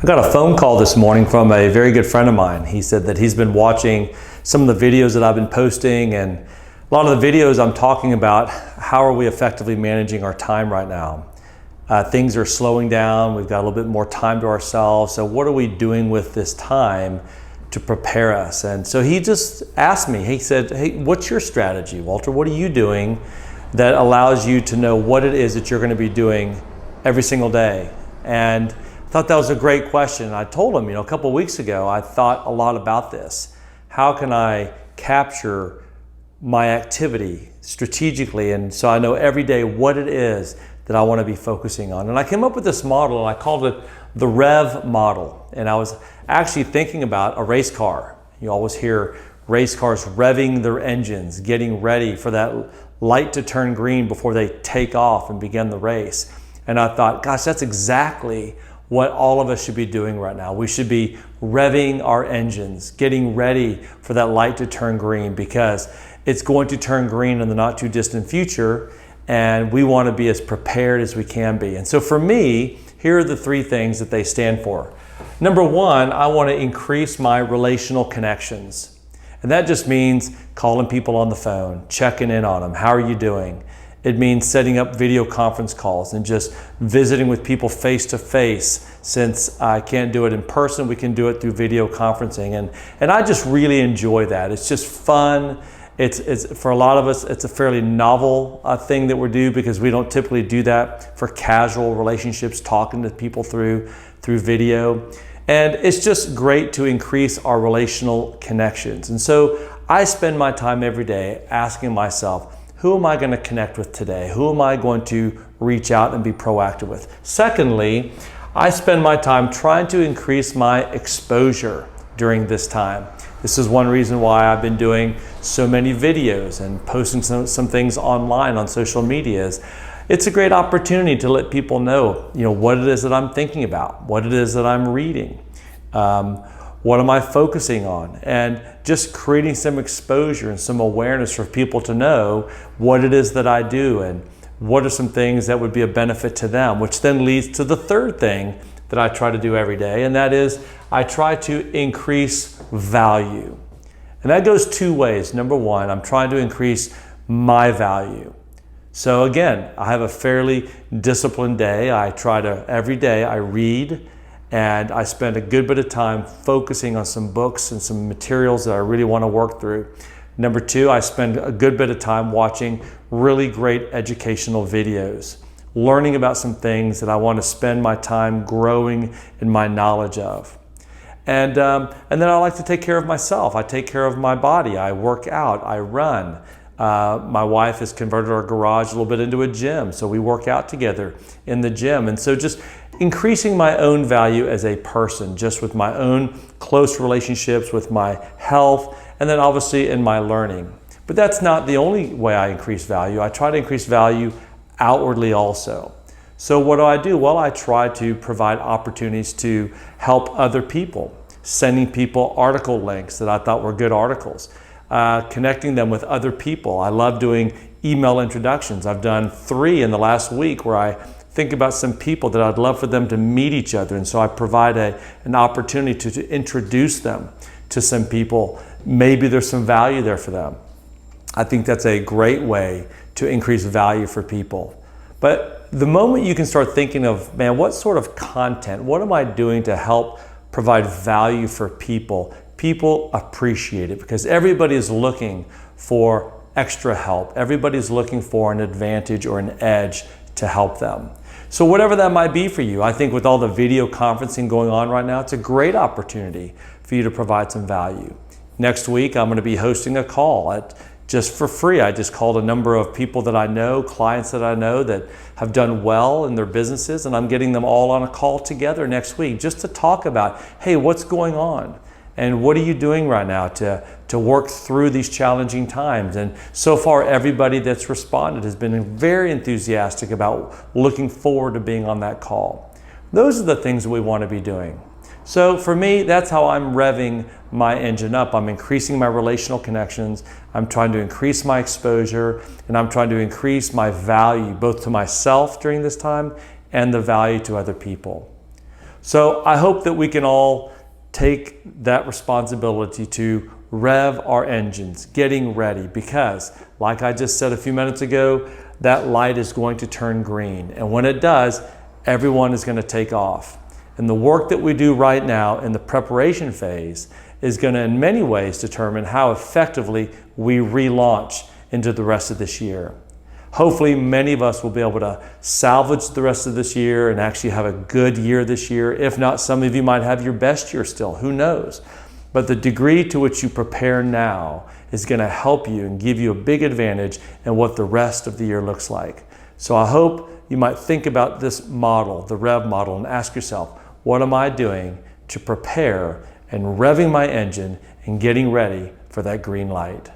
I got a phone call this morning from a very good friend of mine. He said that he's been watching some of the videos that I've been posting, and a lot of the videos I'm talking about how are we effectively managing our time right now. Things are slowing down, we've got a little bit more time to ourselves, so what are we doing with this time to prepare us? And so he just asked me, he said, hey, what's your strategy, Walter? What are you doing that allows you to know what it is that you're going to be doing every single day? And I thought that was a great question. I told him, a couple of weeks ago, I thought a lot about this. How can I capture my activity strategically? And so I know every day what it is that I want to be focusing on. And I came up with this model, and I called it the Rev Model. And I was actually thinking about a race car. You always hear race cars revving their engines, getting ready for that light to turn green before they take off and begin the race. And I thought, gosh, that's exactly what all of us should be doing right now. We should be revving our engines, getting ready for that light to turn green, because it's going to turn green in the not too distant future, and we want to be as prepared as we can be. And so for me, here are the three things that they stand for. Number one, I want to increase my relational connections. And that just means calling people on the phone, checking in on them. How are you doing? It means setting up video conference calls and just visiting with people face to face. Since I can't do it in person, we can do it through video conferencing. And I just really enjoy that. It's just fun. It's for a lot of us, it's a fairly novel thing that we do, because we don't typically do that for casual relationships, talking to people through video. And it's just great to increase our relational connections. And so I spend my time every day asking myself, who am I going to connect with today? Who am I going to reach out and be proactive with? Secondly, I spend my time trying to increase my exposure during this time. This is one reason why I've been doing so many videos and posting some things online on social media. It's a great opportunity to let people know, what it is that I'm thinking about, what it is that I'm reading, what am I focusing on, and just creating some exposure and some awareness for people to know what it is that I do and what are some things that would be a benefit to them, which then leads to the third thing that I try to do every day, and that is I try to increase value. And that goes two ways. Number one, I'm trying to increase my value. So again, I have a fairly disciplined day. Every day I read, and I spend a good bit of time focusing on some books and some materials that I really want to work through. Number two, I spend a good bit of time watching really great educational videos, learning about some things that I want to spend my time growing in my knowledge of. And then I like to take care of myself. I take care of my body. I work out, I run. My wife has converted our garage a little bit into a gym, so we work out together in the gym. And so just increasing my own value as a person, just with my own close relationships with my health, and then obviously in my learning. But that's not the only way I increase value. I try to increase value outwardly also. So what do? Well, I try to provide opportunities to help other people, sending people article links that I thought were good articles, connecting them with other people. I love doing email introductions. I've done 3 in the last week where I think about some people that I'd love for them to meet each other. And so I provide an opportunity to introduce them to some people. Maybe there's some value there for them. I think that's a great way to increase value for people. But the moment you can start thinking of, man, what sort of content, what am I doing to help provide value for people? People appreciate it, because everybody is looking for extra help. Everybody's looking for an advantage or an edge to help them. So whatever that might be for you, I think with all the video conferencing going on right now, it's a great opportunity for you to provide some value. Next week, I'm going to be hosting a call just for free. I just called a number of people that I know, clients that I know that have done well in their businesses, and I'm getting them all on a call together next week just to talk about, hey, what's going on? And what are you doing right now to work through these challenging times? And so far, everybody that's responded has been very enthusiastic about looking forward to being on that call. Those are the things that we want to be doing. So for me, that's how I'm revving my engine up. I'm increasing my relational connections. I'm trying to increase my exposure, and I'm trying to increase my value both to myself during this time and the value to other people. So I hope that we can all take that responsibility to rev our engines, getting ready, because like I just said a few minutes ago, that light is going to turn green. And when it does, everyone is going to take off. And the work that we do right now in the preparation phase is going to in many ways determine how effectively we relaunch into the rest of this year. Hopefully many of us will be able to salvage the rest of this year and actually have a good year this year. If not, some of you might have your best year still, who knows? But the degree to which you prepare now is going to help you and give you a big advantage in what the rest of the year looks like. So I hope you might think about this model, the REV model, and ask yourself, what am I doing to prepare and revving my engine and getting ready for that green light?